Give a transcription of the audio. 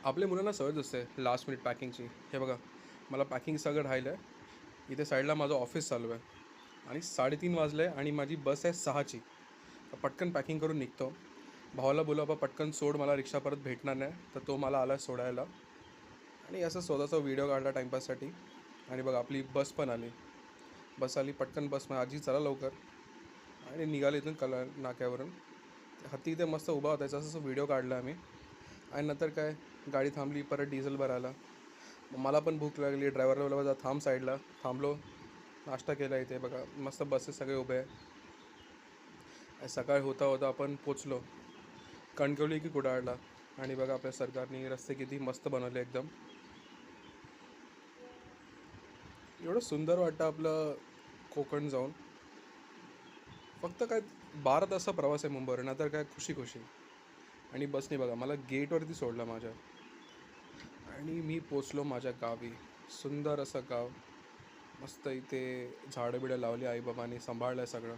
आपल्या मुलांना सवयच असते लास्ट मिनिट पॅकिंगची. हे बघा, मला पॅकिंग सगळं राहिलं आहे. इथे साईडला माझं ऑफिस चालू आहे आणि 3:30 वाजले आणि माझी बस आहे 6ची. तर पटकन पॅकिंग करून निघतो. भावाला बोललो, "बाबा पटकन सोड, मला रिक्षा परत भेटणार नाही." तर तो मला आला सोडायला आणि असं स्वतःचा व्हिडिओ काढला टाईमपाससाठी. आणि बघा आपली बस पण आली. बस आली, पटकन बस आजी चला लवकर आणि निघाले इथून नाक्यावरून. हत्ती इथे मस्त उभा होता, त्याचा व्हिडिओ काढला आम्ही. आणि नंतर काय, गाडी थांबली, परत डिझेल भरायला. मग मला पण भूक लागली. ड्रायव्हरला बोलला, "जा थांब साईडला." थांबलो, नाश्ता केला. इथे बघा मस्त बसेस सगळे उभे आहे. आणि सकाळ होता होता आपण पोचलो कणकवली की कुडाळला. आणि बघा आपल्या सरकारने रस्ते किती मस्त बनवले एकदम. एवढं सुंदर वाटतं आपलं कोकण जाऊन. फक्त काय 12 तासचा प्रवास आहे मुंबईवर, नंतर काय खुशी खुशी. आणि बसने बघा मला गेटवरती सोडलं माझ्या. आणि मी पोचलो माझ्या गावी. सुंदर असं गाव. मस्त इथे झाडं बिडं लावली, आईबाबांनी सांभाळलं आहे सगळं.